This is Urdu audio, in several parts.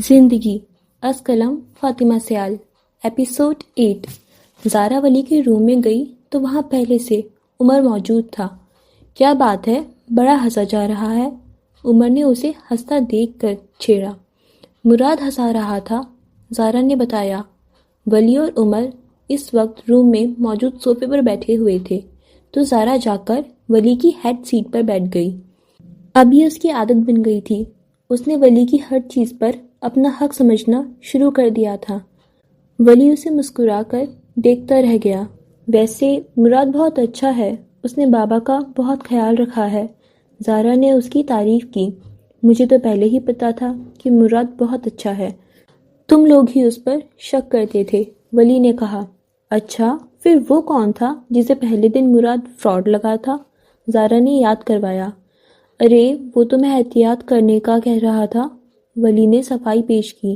زندگی از قلم فاطمہ سیال ایپیسوڈ 8۔ زارا ولی کے روم میں گئی تو وہاں پہلے سے عمر موجود تھا۔ کیا بات ہے، بڑا ہنسا جا رہا ہے؟ عمر نے اسے ہنستا دیکھ کر چھیڑا۔ مراد ہنسا رہا تھا، زارا نے بتایا۔ ولی اور عمر اس وقت روم میں موجود صوفے پر بیٹھے ہوئے تھے تو زارا جا کر ولی کی ہیڈ سیٹ پر بیٹھ گئی۔ اب یہ اس کی عادت بن گئی تھی، اس نے ولی کی ہر چیز پر اپنا حق سمجھنا شروع کر دیا تھا۔ ولی اسے مسکرا کر دیکھتا رہ گیا۔ ویسے مراد بہت اچھا ہے، اس نے بابا کا بہت خیال رکھا ہے۔ زارا نے اس کی تعریف کی۔ مجھے تو پہلے ہی پتا تھا کہ مراد بہت اچھا ہے، تم لوگ ہی اس پر شک کرتے تھے، ولی نے کہا۔ اچھا، پھر وہ کون تھا جسے پہلے دن مراد فراڈ لگا تھا؟ زارا نے یاد کروایا۔ ارے وہ تو میں احتیاط کرنے کا کہہ رہا تھا، ولی نے صفائی پیش کی۔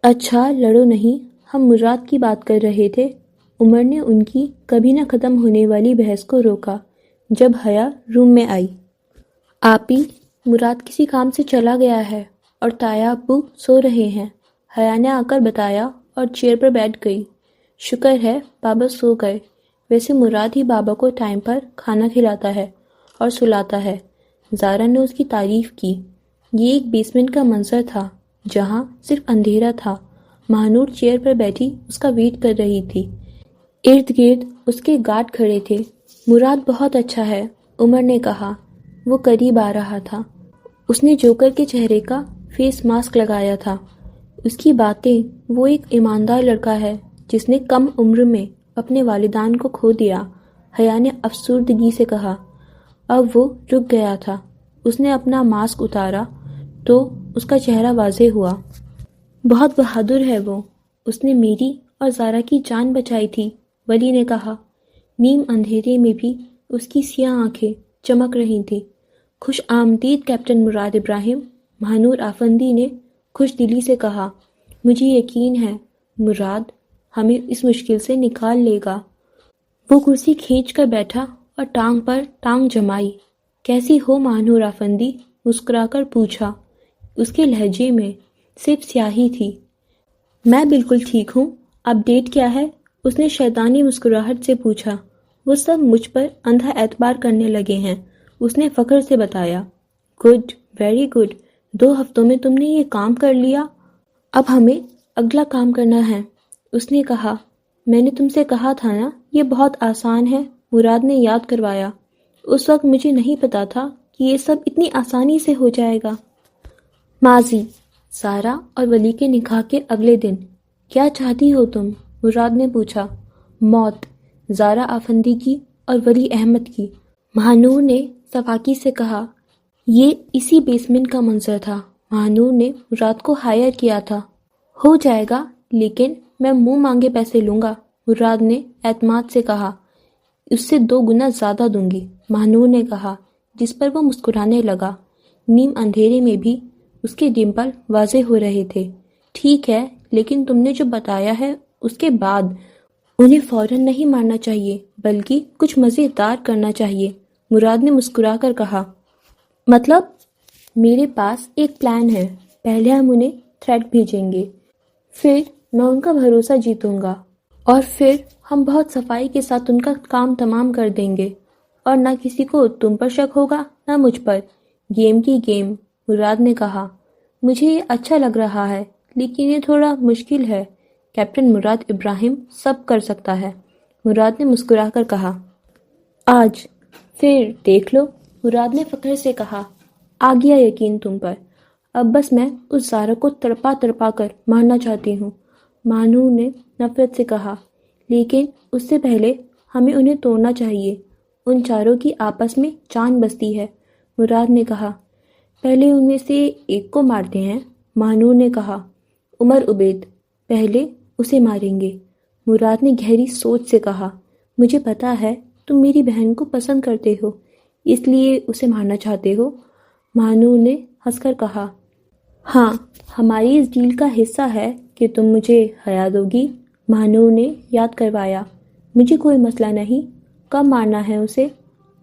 اچھا لڑو نہیں، ہم مراد کی بات کر رہے تھے۔ عمر نے ان کی کبھی نہ ختم ہونے والی بحث کو روکا جب حیا روم میں آئی۔ آپی، مراد کسی کام سے چلا گیا ہے اور تایا ابو سو رہے ہیں، حیا نے آ کر بتایا اور چیئر پر بیٹھ گئی۔ شکر ہے بابا سو گئے، ویسے مراد ہی بابا کو ٹائم پر کھانا کھلاتا ہے اور سلاتا ہے۔ زارا نے اس کی تعریف کی۔ یہ ایک بیسمنٹ کا منظر تھا جہاں صرف اندھیرا تھا۔ مہنور چیئر پر بیٹھی اس کا ویٹ کر رہی تھی، ارد گرد اس کے گارڈ کھڑے تھے۔ مراد بہت اچھا ہے، عمر نے کہا۔ وہ قریب آ رہا تھا، اس نے جوکر کے چہرے کا فیس ماسک لگایا تھا۔ اس کی باتیں، وہ ایک ایماندار لڑکا ہے جس نے کم عمر میں اپنے والدان کو کھو دیا، حیا نے افسردگی سے کہا۔ اب وہ رک گیا تھا، اس نے اپنا ماسک اتارا تو اس کا چہرہ واضح ہوا۔ بہت بہادر ہے وہ، اس نے میری اور زارا کی جان بچائی تھی، ولی نے کہا۔ نیم اندھیرے میں بھی اس کی سیاہ آنکھیں چمک رہی تھیں۔ خوش آمدید کیپٹن مراد ابراہیم، مہنور آفندی نے خوش دلی سے کہا۔ مجھے یقین ہے مراد ہمیں اس مشکل سے نکال لے گا۔ وہ کرسی کھینچ کر بیٹھا اور ٹانگ پر ٹانگ جمائی۔ کیسی ہو مہنور آفندی؟ مسکرا کر پوچھا۔ اس کے لہجے میں صرف سیاہی تھی۔ میں بالکل ٹھیک ہوں، اپ ڈیٹ کیا ہے؟ اس نے شیطانی مسکراہٹ سے پوچھا۔ وہ سب مجھ پر اندھا اعتبار کرنے لگے ہیں، اس نے فخر سے بتایا۔ گڈ، ویری گڈ، 2 ہفتوں میں تم نے یہ کام کر لیا، اب ہمیں اگلا کام کرنا ہے، اس نے کہا۔ میں نے تم سے کہا تھا نا یہ بہت آسان ہے، مراد نے یاد کروایا۔ اس وقت مجھے نہیں پتا تھا کہ یہ سب اتنی آسانی سے ہو جائے گا۔ ماضی، زارا اور ولی کے نکاح کے اگلے دن۔ کیا چاہتی ہو تم؟ مراد نے پوچھا۔ موت، زارا آفندی کی اور ولی احمد کی، مہنور نے صفاکی سے کہا۔ یہ اسی بیسمنٹ کا منظر تھا، مہنور نے مراد کو ہائر کیا تھا۔ ہو جائے گا، لیکن میں منہ مانگے پیسے لوں گا، مراد نے اعتماد سے کہا۔ اس سے 2 گنا زیادہ دوں گی، مہنور نے کہا، جس پر وہ مسکرانے لگا۔ نیم اندھیرے میں بھی اس کے ڈمپل واضح ہو رہے تھے۔ ٹھیک ہے، لیکن تم نے جو بتایا ہے اس کے بعد انہیں فوراً نہیں مارنا چاہیے، بلکہ کچھ مزیدار کرنا چاہیے، مراد نے مسکرا کر کہا۔ مطلب؟ میرے پاس ایک پلان ہے، پہلے ہم انہیں تھریٹ بھیجیں گے، پھر میں ان کا بھروسہ جیتوں گا، اور پھر ہم بہت صفائی کے ساتھ ان کا کام تمام کر دیں گے، اور نہ کسی کو تم پر شک ہوگا نہ مجھ پر۔ گیم کی گیم، مراد نے کہا۔ مجھے یہ اچھا لگ رہا ہے، لیکن یہ تھوڑا مشکل ہے، کیپٹن مراد ابراہیم سب کر سکتا ہے، مراد نے مسکرا کر کہا۔ آج پھر دیکھ لو، مراد نے فخر سے کہا۔ آ گیا یقین تم پر، اب بس میں اس زارا کو تڑپا تڑپا کر مارنا چاہتی ہوں، مہنور نے نفرت سے کہا۔ لیکن اس سے پہلے ہمیں انہیں توڑنا چاہیے، ان چاروں کی آپس میں جان بستی ہے، مراد نے کہا۔ پہلے ان میں سے ایک کو مارتے ہیں، مہنور نے کہا۔ عمر عبید، پہلے اسے ماریں گے، مراد نے گہری سوچ سے کہا۔ مجھے پتا ہے تم میری بہن کو پسند کرتے ہو، اس لیے اسے مارنا چاہتے ہو، مہنور نے ہنس کر کہا۔ ہاں، ہماری اس ڈیل کا حصہ ہے کہ تم مجھے حیا دو گی، مہنور نے یاد کروایا۔ مجھے کوئی مسئلہ نہیں، کب مارنا ہے اسے؟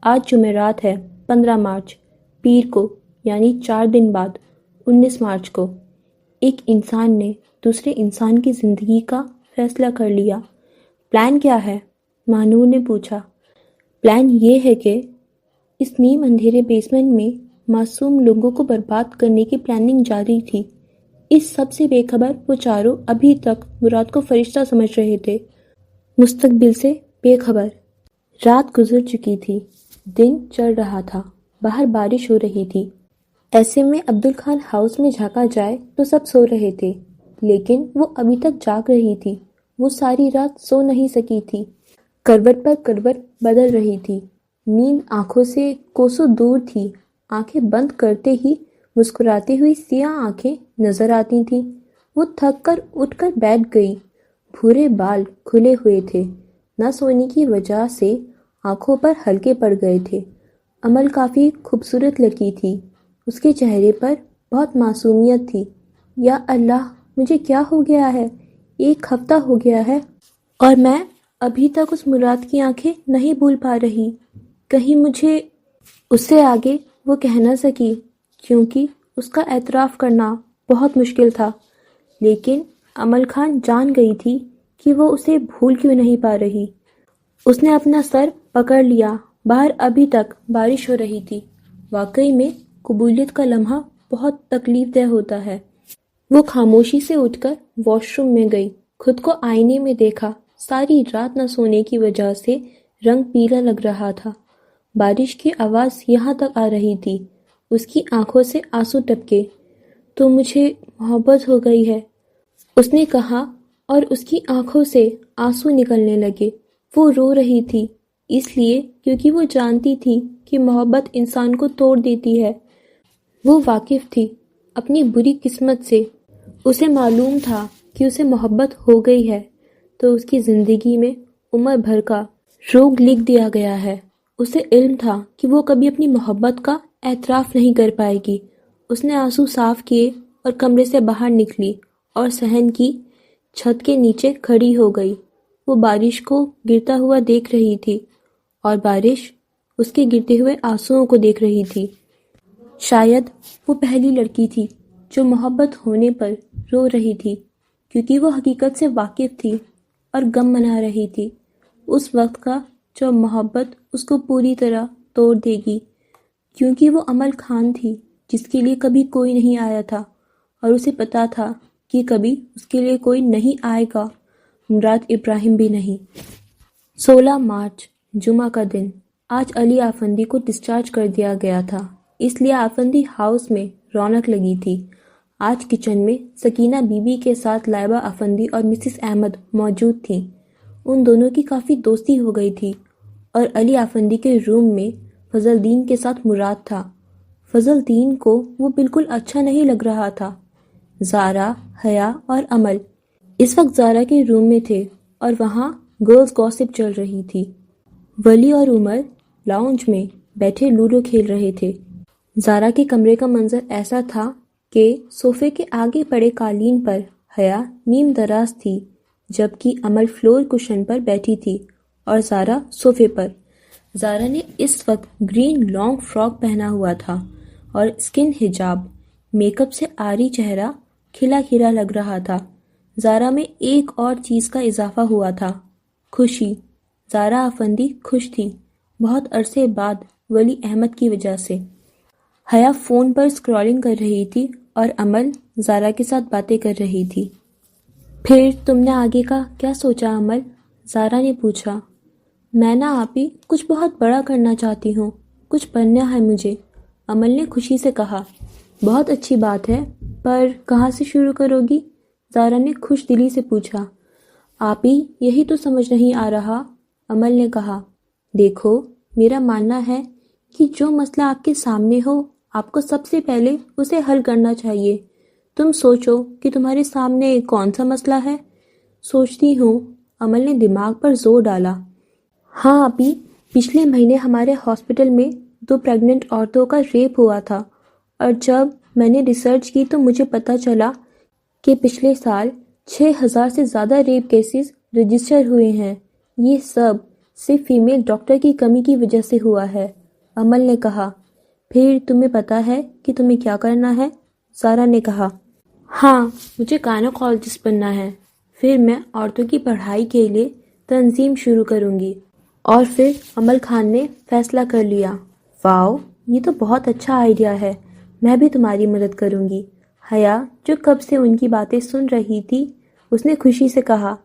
آج جمعرات ہے، 15 مارچ، پیر کو، یعنی 4 دن بعد، 19 مارچ کو۔ ایک انسان نے دوسرے انسان کی زندگی کا فیصلہ کر لیا۔ پلان کیا ہے؟ مانور نے پوچھا۔ پلان یہ ہے کہ اس نیم اندھیرے بیسمنٹ میں معصوم لوگوں کو برباد کرنے کی پلاننگ جاری تھی۔ اس سب سے بے خبر وہ چاروں ابھی تک مراد کو فرشتہ سمجھ رہے تھے، مستقبل سے بے خبر۔ رات گزر چکی تھی، دن چڑھ رہا تھا، باہر بارش ہو رہی تھی۔ ایسے میں عبدالخان ہاؤس میں جھانکا جائے تو سب سو رہے تھے، لیکن وہ ابھی تک جاگ رہی تھی۔ وہ ساری رات سو نہیں سکی تھی، کروٹ پر کروٹ بدل رہی تھی۔ نیند آنکھوں سے کوسوں دور تھی۔ آنکھیں بند کرتے ہی مسکراتی ہوئی سیاہ آنکھیں نظر آتی تھیں۔ وہ تھک کر اٹھ کر بیٹھ گئی۔ بھورے بال کھلے ہوئے تھے، نہ سونے کی وجہ سے آنکھوں پر ہلکے پڑ گئے تھے۔ امل کافی خوبصورت لڑکی تھی، اس کے چہرے پر بہت معصومیت تھی۔ یا اللہ، مجھے کیا ہو گیا ہے؟ 1 ہفتہ ہو گیا ہے اور میں ابھی تک اس مراد کی آنکھیں نہیں بھول پا رہی۔ کہیں مجھے اس سے آگے وہ کہہ نہ سکی، کیونکہ اس کا اعتراف کرنا بہت مشکل تھا۔ لیکن امل خان جان گئی تھی کہ وہ اسے بھول کیوں نہیں پا رہی۔ اس نے اپنا سر پکڑ لیا۔ باہر ابھی تک بارش ہو رہی تھی۔ واقعی میں قبولیت کا لمحہ بہت تکلیف دہ ہوتا ہے۔ وہ خاموشی سے اٹھ کر واش روم میں گئی، خود کو آئینے میں دیکھا۔ ساری رات نہ سونے کی وجہ سے رنگ پیلا لگ رہا تھا۔ بارش کی آواز یہاں تک آ رہی تھی۔ اس کی آنکھوں سے آنسو ٹپکے۔ تو مجھے محبت ہو گئی ہے، اس نے کہا، اور اس کی آنکھوں سے آنسو نکلنے لگے۔ وہ رو رہی تھی، اس لیے کیونکہ وہ جانتی تھی کہ محبت انسان کو توڑ دیتی ہے۔ وہ واقف تھی اپنی بری قسمت سے۔ اسے معلوم تھا کہ اسے محبت ہو گئی ہے تو اس کی زندگی میں عمر بھر کا روگ لکھ دیا گیا ہے۔ اسے علم تھا کہ وہ کبھی اپنی محبت کا اعتراف نہیں کر پائے گی۔ اس نے آنسو صاف کیے اور کمرے سے باہر نکلی اور صحن کی چھت کے نیچے کھڑی ہو گئی۔ وہ بارش کو گرتا ہوا دیکھ رہی تھی اور بارش اس کے گرتے ہوئے آنسوؤں کو دیکھ رہی تھی۔ شاید وہ پہلی لڑکی تھی جو محبت ہونے پر رو رہی تھی، کیونکہ وہ حقیقت سے واقف تھی اور غم منا رہی تھی، اس وقت کا جو محبت اس کو پوری طرح توڑ دے گی، کیونکہ وہ امل خان تھی جس کے لیے کبھی کوئی نہیں آیا تھا اور اسے پتا تھا کہ کبھی اس کے لیے کوئی نہیں آئے گا، مراد ابراہیم بھی نہیں۔ 16 مارچ جمعہ کا دن۔ آج علی آفندی کو ڈسچارج کر دیا گیا تھا، اس لیے آفندی ہاؤس میں رونق لگی تھی۔ آج کچن میں سکینہ بی بی کے ساتھ لائبہ آفندی اور مسز احمد موجود تھیں۔ ان دونوں کی کافی دوستی ہو گئی تھی اور علی آفندی کے روم میں فضل دین کے ساتھ مراد تھا۔ فضل دین کو وہ بالکل اچھا نہیں لگ رہا تھا۔ زارا، حیا اور امل اس وقت زارا کے روم میں تھے اور وہاں گرلز گوسپ چل رہی تھی۔ ولی اور عمر لاؤنج میں بیٹھے لوڈو کھیل رہے تھے۔ زارا کے کمرے کا منظر ایسا تھا کہ صوفے کے آگے پڑے قالین پر حیا نیم دراز تھی، جبکہ امل فلور کشن پر بیٹھی تھی اور زارا صوفے پر۔ زارا نے اس وقت گرین لانگ فراک پہنا ہوا تھا اور اسکن حجاب، میک اپ سے عاری چہرہ کھلا کھلا لگ رہا تھا۔ زارا میں ایک اور چیز کا اضافہ ہوا تھا، خوشی۔ زارا آفندی خوش تھی، بہت عرصے بعد ولی احمد کی وجہ سے۔ حیا فون پر اسکرولنگ کر رہی تھی اور امل زارا کے ساتھ باتیں کر رہی تھی۔ پھر تم نے آگے کا کیا سوچا امل؟ زارا نے پوچھا۔ میں نا آپی کچھ بہت بڑا کرنا چاہتی ہوں، کچھ بننا ہے مجھے، امل نے خوشی سے کہا۔ بہت اچھی بات ہے، پر کہاں سے شروع کرو گی؟ زارا نے خوش دلی سے پوچھا۔ آپی یہی تو سمجھ نہیں آ رہا، امل نے کہا۔ دیکھو، میرا ماننا ہے کہ جو مسئلہ آپ کے سامنے ہو آپ کو سب سے پہلے اسے حل کرنا چاہیے۔ تم سوچو کہ تمہارے سامنے کون سا مسئلہ ہے؟ سوچتی ہوں، امل نے دماغ پر زور ڈالا۔ ہاں آپی، پچھلے مہینے ہمارے ہاسپٹل میں 2 پریگننٹ عورتوں کا ریپ ہوا تھا، اور جب میں نے ریسرچ کی تو مجھے پتا چلا کہ پچھلے سال 6000 سے زیادہ ریپ کیسز رجسٹر ہوئے ہیں۔ یہ سب صرف فیمیل ڈاکٹر کی کمی کی وجہ سے ہوا ہے، امل نے کہا۔ پھر تمہیں پتا ہے کہ تمہیں کیا کرنا ہے؟ زارا نے کہا۔ ہاں، مجھے گائنوکالوجسٹ بننا ہے۔ پھر میں عورتوں کی پڑھائی کے لیے تنظیم شروع کروں گی۔ اور پھر امل خان نے فیصلہ کر لیا، واؤ، یہ تو بہت اچھا آئیڈیا ہے، میں بھی تمہاری مدد کروں گی۔ حیا، جو کب سے ان کی باتیں سن رہی تھی، اس نے خوشی سے کہا،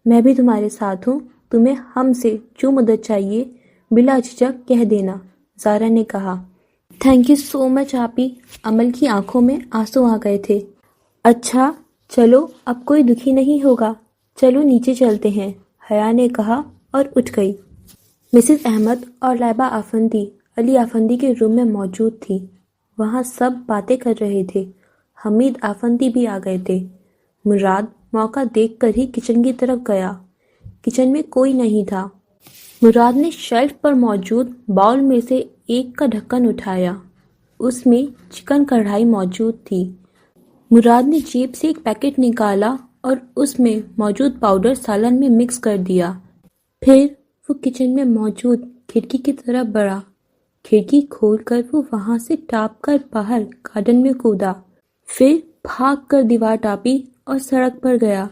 میں بھی تمہارے ساتھ ہوں، تمہیں ہم سے جو مدد چاہیے بلا جھجک کہہ دینا، زارا نے کہا۔ تھینک یو سو مچ آپی، امل کی آنکھوں میں آنسو آ گئے تھے۔ اچھا چلو، اب کوئی دکھی نہیں ہوگا، چلو نیچے چلتے ہیں، حیا نے کہا اور اٹھ گئی۔ مسز احمد اور لائبہ آفندی علی آفندی کے روم میں موجود تھی۔ وہاں سب باتیں کر رہے تھے۔ حمید آفندی بھی آ گئے تھے۔ مراد موقع دیکھ کر ہی کچن کی طرف گیا۔ کچن میں کوئی نہیں تھا۔ مراد نے شیلف پر موجود باؤل میں سے ایک کا ڈھکن اٹھایا۔ اس میں چکن کڑھائی موجود تھی۔ مراد نے جیب سے ایک پیکٹ نکالا اور اس میں موجود پاؤڈر سالن میں مکس کر دیا۔ پھر وہ کچن میں موجود کھڑکی کی طرف بڑھا۔ کھڑکی کھول کر وہ وہاں سے ٹاپ کر باہر گارڈن میں کودا۔ پھر بھاگ کر دیوار ٹاپی اور سڑک پر گیا۔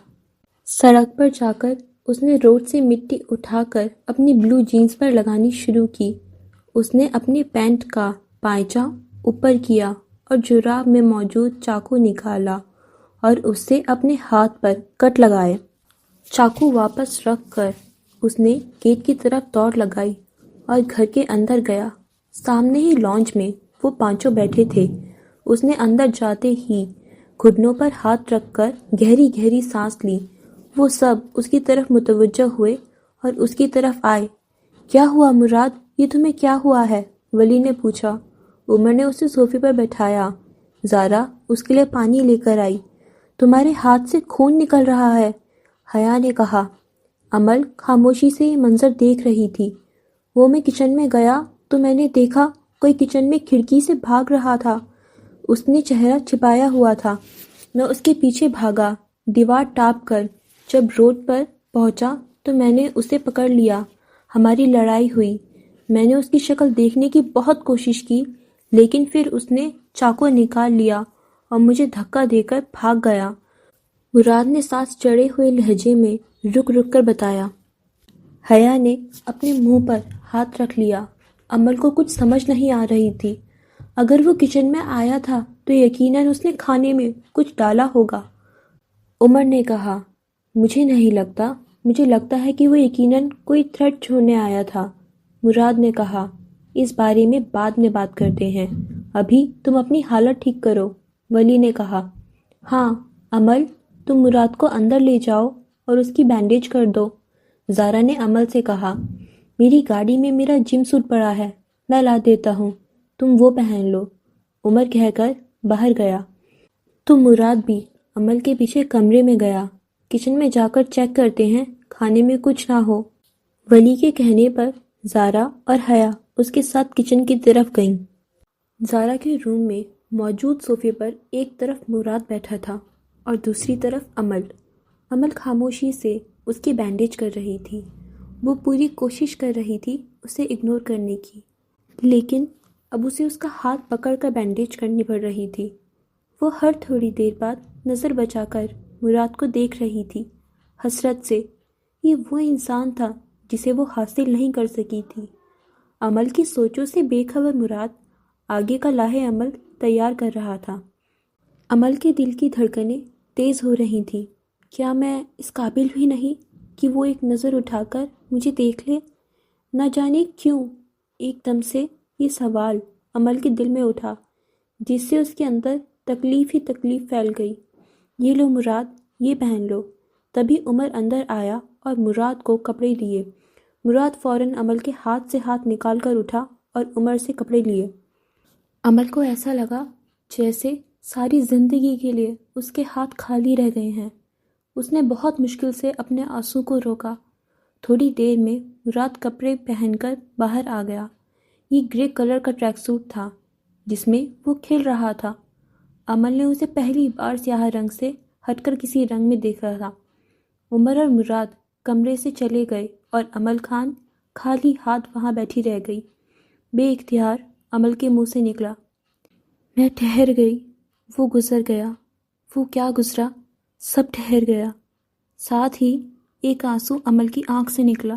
سڑک پر جا کر اس نے روڈ سے مٹی اٹھا کر اپنی بلو جینز پر لگانی شروع کی۔ اس نے اپنی پینٹ کا پائچہ اوپر کیا اور جراب میں موجود چاقو نکالا اور اس سے اپنے ہاتھ پر کٹ لگائے۔ چاقو واپس رکھ کر اس نے گیٹ کی طرف دوڑ لگائی اور گھر کے اندر گیا۔ سامنے ہی لانچ میں وہ پانچوں بیٹھے تھے۔ اس نے اندر جاتے ہی گھٹنوں پر ہاتھ رکھ کر گہری گہری سانس لی۔ وہ سب اس کی طرف متوجہ ہوئے اور اس کی طرف آئے۔ کیا ہوا مراد، یہ تمہیں کیا ہوا ہے؟ ولی نے پوچھا۔ عمر نے اسے صوفے پر بٹھایا۔ زارا اس کے لیے پانی لے کر آئی۔ تمہارے ہاتھ سے خون نکل رہا ہے، حیا نے کہا۔ امل خاموشی سے یہ منظر دیکھ رہی تھی۔ وہ میں کچن میں گیا تو میں نے دیکھا کوئی کچن میں کھڑکی سے بھاگ رہا تھا۔ اس نے چہرہ چھپایا ہوا تھا۔ میں اس کے پیچھے بھاگا، دیوار ٹاپ کر۔ جب روڈ پر پہنچا تو میں نے اسے پکڑ لیا۔ ہماری لڑائی ہوئی۔ میں نے اس کی شکل دیکھنے کی بہت کوشش کی، لیکن پھر اس نے چاقو نکال لیا اور مجھے دھکا دے کر بھاگ گیا۔ مراد نے سانس چڑھے ہوئے لہجے میں رک رک کر بتایا۔ حیا نے اپنے منہ پر ہاتھ رکھ لیا۔ امل کو کچھ سمجھ نہیں آ رہی تھی۔ اگر وہ کچن میں آیا تھا تو یقیناً اس نے کھانے میں کچھ ڈالا ہوگا۔ عمر نے کہا، مجھے نہیں لگتا، مجھے لگتا ہے کہ وہ یقیناً کوئی تھریٹ چھوڑنے آیا تھا۔ مراد نے کہا، اس بارے میں بعد میں بات کرتے ہیں، ابھی تم اپنی حالت ٹھیک کرو۔ ولی نے کہا، ہاں امل، تم مراد کو اندر لے جاؤ اور اس کی بینڈیج کر دو۔ زارا نے امل سے کہا، میری گاڑی میں میرا جم سوٹ پڑا ہے، میں لا دیتا ہوں، تم وہ پہن لو۔ عمر کہہ کر باہر گیا۔ تو مراد بھی امل کے پیچھے کمرے میں گیا۔ کچن میں جا کر چیک کرتے ہیں کھانے میں کچھ نہ ہو۔ ولی کے کہنے پر زارا اور حیا اس کے ساتھ کچن کی طرف گئیں۔ زارا کے روم میں موجود صوفے پر ایک طرف مراد بیٹھا تھا اور دوسری طرف امل۔ امل خاموشی سے اس کی بینڈیج کر رہی تھی۔ وہ پوری کوشش کر رہی تھی اسے اگنور کرنے کی، لیکن اب اسے اس کا ہاتھ پکڑ کر بینڈیج کرنی پڑ رہی تھی۔ وہ ہر تھوڑی دیر بعد نظر بچا کر مراد کو دیکھ رہی تھی، حسرت سے۔ یہ وہ انسان تھا جسے وہ حاصل نہیں کر سکی تھی۔ عمل کی سوچوں سے بے خبر مراد آگے کا لاہے عمل تیار کر رہا تھا۔ عمل کے دل کی دھڑکنیں تیز ہو رہی تھیں۔ کیا میں اس قابل بھی نہیں کہ وہ ایک نظر اٹھا کر مجھے دیکھ لے؟ نہ جانے کیوں ایک دم سے یہ سوال عمل کے دل میں اٹھا، جس سے اس کے اندر تکلیف ہی تکلیف پھیل گئی۔ یہ لو مراد، یہ پہن لو۔ تبھی عمر اندر آیا اور مراد کو کپڑے دیے۔ مراد فوراً عمل کے ہاتھ سے ہاتھ نکال کر اٹھا اور عمر سے کپڑے لیے۔ عمل کو ایسا لگا جیسے ساری زندگی کے لیے اس کے ہاتھ خالی رہ گئے ہیں۔ اس نے بہت مشکل سے اپنے آنسو کو روکا۔ تھوڑی دیر میں مراد کپڑے پہن کر باہر آ گیا۔ یہ گرے کلر کا ٹریک سوٹ تھا جس میں وہ کھل رہا تھا۔ عمل نے اسے پہلی بار سیاہ رنگ سے ہٹ کر کسی رنگ میں دیکھا تھا۔ عمر اور مراد کمرے سے چلے گئے اور امل خان خالی ہاتھ وہاں بیٹھی رہ گئی۔ بے اختیار عمل کے منہ سے نکلا، میں ٹھہر گئی۔ وہ گزر گیا۔ وہ کیا گزرا، سب ٹھہر گیا۔ ساتھ ہی ایک آنسو عمل کی آنکھ سے نکلا۔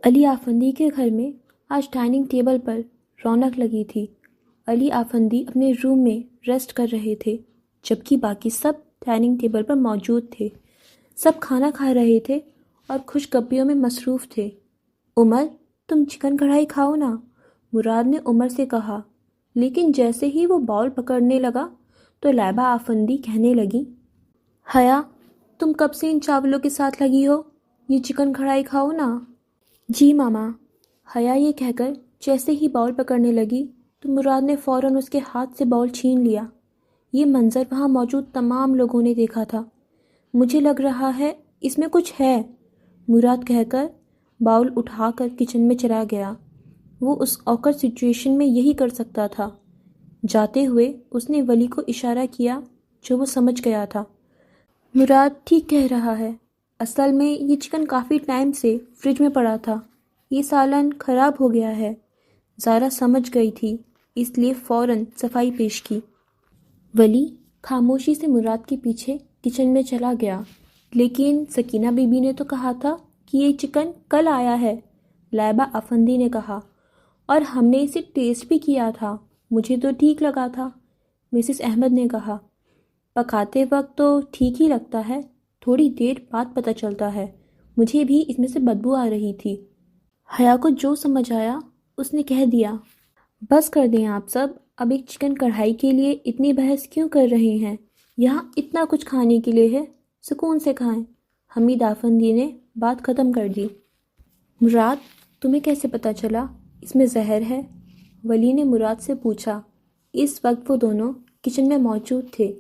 علی آفندی کے گھر میں آج ڈائننگ ٹیبل پر رونق لگی تھی۔ علی آفندی اپنے روم میں ریسٹ کر رہے تھے، جبکہ باقی سب ڈائننگ ٹیبل پر موجود تھے۔ سب کھانا کھا رہے تھے اور خوشگپیوں میں مصروف تھے۔ عمر، تم چکن کڑھائی کھاؤ نا، مراد نے عمر سے کہا، لیکن جیسے ہی وہ باؤل پکڑنے لگا تو لائبہ آفندی کہنے لگی، حیا، تم کب سے ان چاولوں کے ساتھ لگی ہو؟ یہ چکن کڑھائی کھاؤ نا۔ جی ماما۔ حیا یہ کہہ کر جیسے ہی باؤل پکڑنے لگی تو مراد نے فوراً اس کے ہاتھ سے باؤل چھین لیا۔ یہ منظر وہاں موجود تمام لوگوں نے دیکھا تھا۔ مجھے لگ رہا ہے اس میں کچھ ہے، مراد کہہ کر باؤل اٹھا کر کچن میں چلا گیا۔ وہ اس اوکر سچویشن میں یہی کر سکتا تھا۔ جاتے ہوئے اس نے ولی کو اشارہ کیا، جو وہ سمجھ گیا تھا۔ مراد ٹھیک کہہ رہا ہے، اصل میں یہ چکن کافی ٹائم سے فریج میں پڑا تھا، یہ سالن خراب ہو گیا ہے۔ زارا سمجھ گئی تھی، اس لیے فوراً صفائی پیش کی۔ ولی خاموشی سے مراد کے پیچھے کچن میں چلا گیا۔ لیکن سکینہ بی بی نے تو کہا تھا کہ یہ چکن کل آیا ہے، لائبہ آفندی نے کہا، اور ہم نے اسے ٹیسٹ بھی کیا تھا، مجھے تو ٹھیک لگا تھا، مسز احمد نے کہا۔ پکاتے وقت تو ٹھیک ہی لگتا ہے، تھوڑی دیر بعد پتہ چلتا ہے، مجھے بھی اس میں سے بدبو آ رہی تھی۔ حیا کو جو سمجھ آیا اس نے کہہ دیا، بس کر دیں آپ سب، اب ایک چکن کڑھائی کے لیے اتنی بحث کیوں کر رہے ہیں؟ یہاں اتنا کچھ کھانے کے لیے ہے، سکون سے کھائیں۔ حمید آفندی نے بات ختم کر دی۔ مراد، تمہیں کیسے پتہ چلا اس میں زہر ہے؟ ولی نے مراد سے پوچھا۔ اس وقت وہ دونوں کچن میں موجود تھے۔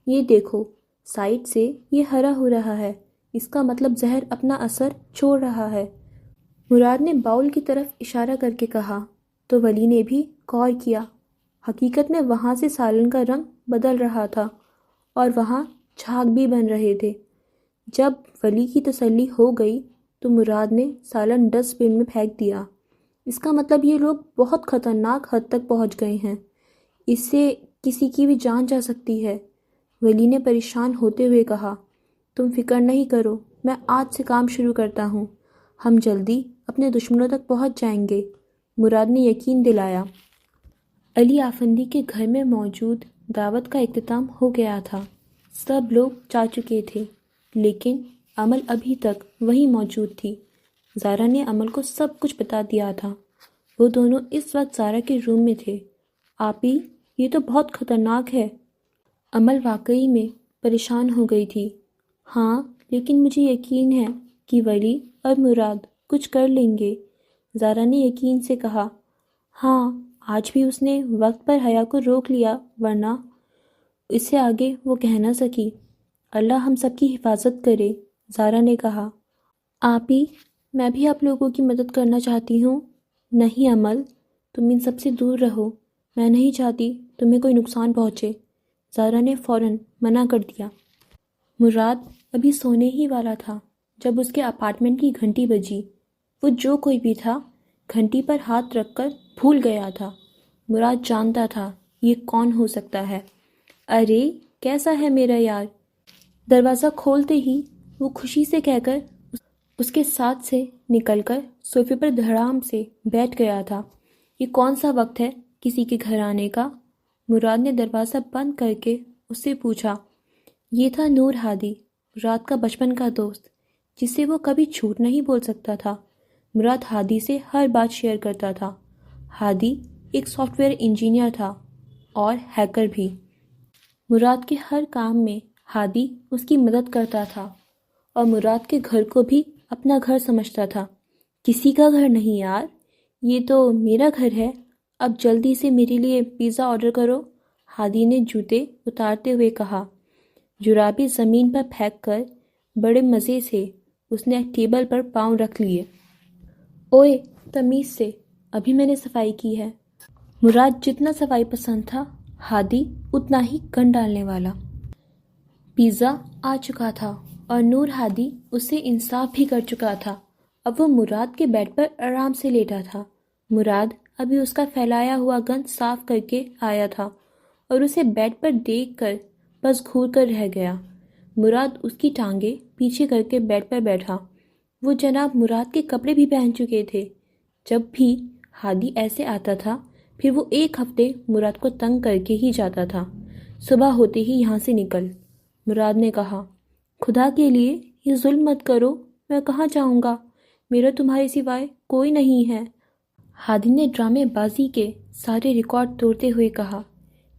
یہ دیکھو، سائڈ سے یہ ہرا ہو رہا ہے، اس کا مطلب زہر اپنا اثر چھوڑ رہا ہے، مراد نے باؤل کی طرف اشارہ کر کے کہا۔ تو ولی نے بھی غور کیا۔ حقیقت میں وہاں سے سالن کا رنگ بدل رہا تھا اور وہاں جھاگ بھی بن رہے تھے۔ جب ولی کی تسلی ہو گئی تو مراد نے سالن ڈسٹ بن میں پھینک دیا۔ اس کا مطلب یہ لوگ بہت خطرناک حد تک پہنچ گئے ہیں، اس سے کسی کی بھی جان جا سکتی ہے، ولی نے پریشان ہوتے ہوئے کہا۔ تم فکر نہیں کرو، میں آج سے کام شروع کرتا ہوں، ہم جلدی اپنے دشمنوں تک پہنچ جائیں گے، مراد نے یقین دلایا۔ علی آفندی کے گھر میں موجود دعوت کا اختتام ہو گیا تھا۔ سب لوگ جا چکے تھے، لیکن عمل ابھی تک وہیں موجود تھی۔ زارا نے عمل کو سب کچھ بتا دیا تھا۔ وہ دونوں اس وقت زارا کے روم میں تھے۔ آپی، یہ تو بہت خطرناک ہے۔ عمل واقعی میں پریشان ہو گئی تھی۔ ہاں، لیکن مجھے یقین ہے کہ ولی اور مراد کچھ کر لیں گے، زارا نے یقین سے کہا۔ ہاں، آج بھی اس نے وقت پر حیا کو روک لیا، ورنہ اس سے آگے وہ کہہ نہ سکی۔ اللہ ہم سب کی حفاظت کرے، زارا نے کہا۔ آپی، میں بھی آپ لوگوں کی مدد کرنا چاہتی ہوں۔ نہیں عمل، تم ان سب سے دور رہو، میں نہیں چاہتی تمہیں کوئی نقصان پہنچے، زارا نے فوراً منع کر دیا۔ مراد ابھی سونے ہی والا تھا جب اس کے اپارٹمنٹ کی گھنٹی بجی۔ وہ جو کوئی بھی تھا گھنٹی پر ہاتھ رکھ کر بھول گیا تھا۔ مراد جانتا تھا یہ کون ہو سکتا ہے۔ ارے کیسا ہے میرا یار؟ دروازہ کھولتے ہی وہ خوشی سے کہہ کر اس کے ساتھ سے نکل کر صوفے پر دھڑام سے بیٹھ گیا تھا۔ یہ کون سا وقت ہے کسی کے گھر آنے کا؟ مراد نے دروازہ بند کر کے اس سے پوچھا۔ یہ تھا نور ہادی، مراد کا بچپن کا دوست، جسے وہ کبھی جھوٹ نہیں بول سکتا تھا۔ مراد ہادی سے ہر بات شیئر کرتا تھا۔ ہادی ایک سافٹ ویئر انجینئر تھا اور ہیکر بھی۔ مراد کے ہر کام میں ہادی اس کی مدد کرتا تھا اور مراد کے گھر کو بھی اپنا گھر سمجھتا تھا۔ کسی کا گھر نہیں یار، یہ تو میرا گھر ہے، اب جلدی سے میرے لیے پیزا آرڈر کرو، ہادی نے جوتے اتارتے ہوئے کہا۔ جرابیں زمین پر پھینک کر بڑے مزے سے اس نے ٹیبل پر پاؤں رکھ لیے۔ اوئے تمیز سے، ابھی میں نے صفائی کی ہے۔ مراد جتنا صفائی پسند تھا، ہادی اتنا ہی گن ڈالنے والا۔ پیزا آ چکا تھا اور نور ہادی اس سے انصاف بھی کر چکا تھا۔ اب وہ مراد کے بیڈ پر آرام سے لیٹا تھا۔ مراد ابھی اس کا پھیلایا ہوا گند صاف کر کے آیا تھا اور اسے بیڈ پر دیکھ کر بس گھور کر رہ گیا۔ مراد اس کی ٹانگیں پیچھے کر کے بیڈ پر بیٹھا۔ وہ جناب مراد کے کپڑے بھی پہن چکے تھے۔ جب بھی ہادی ایسے آتا تھا پھر وہ ایک ہفتے مراد کو تنگ کر کے ہی جاتا تھا۔ صبح ہوتے ہی یہاں سے نکل۔ مراد نے کہا، خدا کے لیے یہ ظلم مت کرو، میں کہاں جاؤں گا، میرا تمہارے سوائے کوئی نہیں ہے۔ ہادی نے ڈرامے بازی کے سارے ریکارڈ توڑتے ہوئے کہا،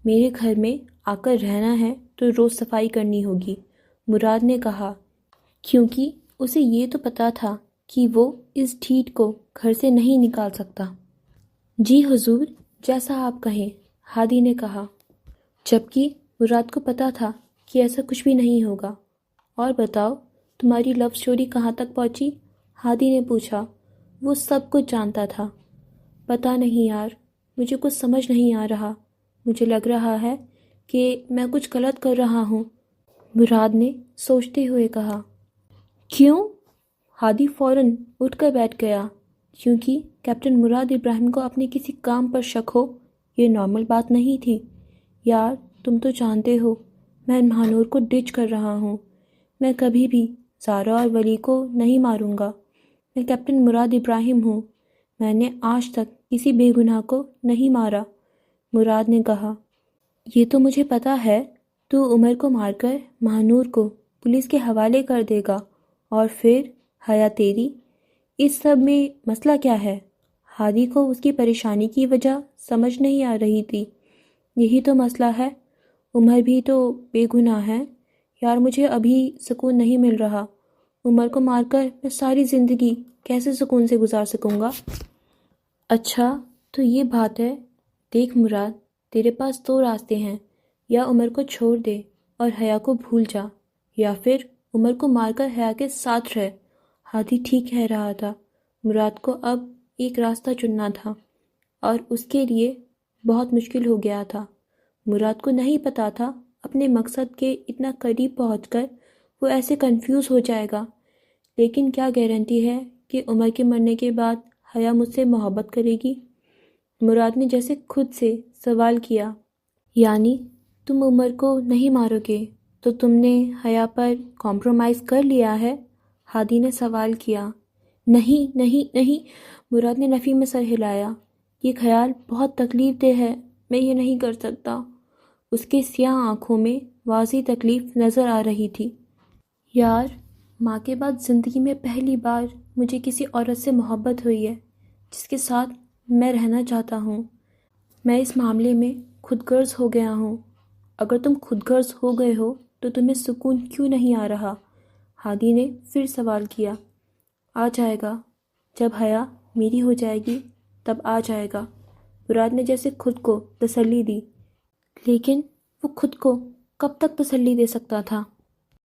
میرے گھر میں آ کر رہنا ہے تو روز صفائی کرنی ہوگی۔ مراد نے کہا، کیونکہ اسے یہ تو پتا تھا کہ وہ اس ڈھیٹ کو گھر سے نہیں نکال سکتا۔ جی حضور، جیسا آپ کہیں، ہادی نے کہا، جبکہ مراد کو پتا تھا کہ ایسا کچھ بھی نہیں ہوگا۔ اور بتاؤ تمہاری لو سٹوری کہاں تک پہنچی؟ ہادی نے پوچھا۔ وہ سب کچھ جانتا تھا۔ پتہ نہیں یار، مجھے کچھ سمجھ نہیں آ رہا، مجھے لگ رہا ہے کہ میں کچھ غلط کر رہا ہوں، مراد نے سوچتے ہوئے کہا۔ کیوں؟ ہادی فوراً اٹھ کر بیٹھ گیا۔ کیونکہ کیپٹن مراد ابراہیم کو اپنے کسی کام پر شک ہو، یہ نارمل بات نہیں تھی۔ یار تم تو جانتے ہو میں مہانور کو ڈچ کر رہا ہوں، میں کبھی بھی زارا اور ولی کو نہیں ماروں گا۔ میں کیپٹن مراد ابراہیم ہوں، میں نے آج تک کسی بے گناہ کو نہیں مارا، مراد نے کہا۔ یہ تو مجھے پتا ہے، تو عمر کو مار کر مہانور کو پولیس کے حوالے کر دے گا، اور پھر حیا تیری۔ اس سب میں مسئلہ کیا ہے؟ ہادی کو اس کی پریشانی کی وجہ سمجھ نہیں آ رہی تھی۔ یہی تو مسئلہ ہے، عمر بھی تو بے گناہ ہے۔ یار مجھے ابھی سکون نہیں مل رہا، عمر کو مار کر میں ساری زندگی کیسے سکون سے گزار سکوں گا؟ اچھا تو یہ بات ہے، دیکھ مراد، تیرے پاس دو راستے ہیں، یا عمر کو چھوڑ دے اور حیا کو بھول جا، یا پھر عمر کو مار کر حیا کے ساتھ رہ۔ ہادی ٹھیک کہہ رہا تھا، مراد کو اب ایک راستہ چننا تھا، اور اس کے لیے بہت مشکل ہو گیا تھا۔ مراد کو نہیں پتا تھا اپنے مقصد کے اتنا قریب پہنچ کر وہ ایسے کنفیوز ہو جائے گا، لیکن کیا گارنٹی ہے کہ عمر کے مرنے کے بعد حیا مجھ سے محبت کرے گی؟ مراد نے جیسے خود سے سوال کیا، یعنی تم عمر کو نہیں مارو گے تو تم نے حیا پر کمپرومائز کر لیا ہے؟ ہادی نے سوال کیا۔ نہیں نہیں نہیں، مراد نے نفی میں سر ہلایا۔ یہ خیال بہت تکلیف دہ ہے، میں یہ نہیں کر سکتا۔ اس کے سیاہ آنکھوں میں واضح تکلیف نظر آ رہی تھی۔ یار ماں کے بعد زندگی میں پہلی بار مجھے کسی عورت سے محبت ہوئی ہے جس کے ساتھ میں رہنا چاہتا ہوں۔ میں اس معاملے میں خود غرض ہو گیا ہوں۔ اگر تم خود غرض ہو گئے ہو تو تمہیں سکون کیوں نہیں آ رہا؟ ہادی نے پھر سوال کیا۔ آ جائے گا، جب حیا میری ہو جائے گی تب آ جائے گا، مراد نے جیسے خود کو تسلی دی۔ لیکن وہ خود کو کب تک تسلی دے سکتا تھا؟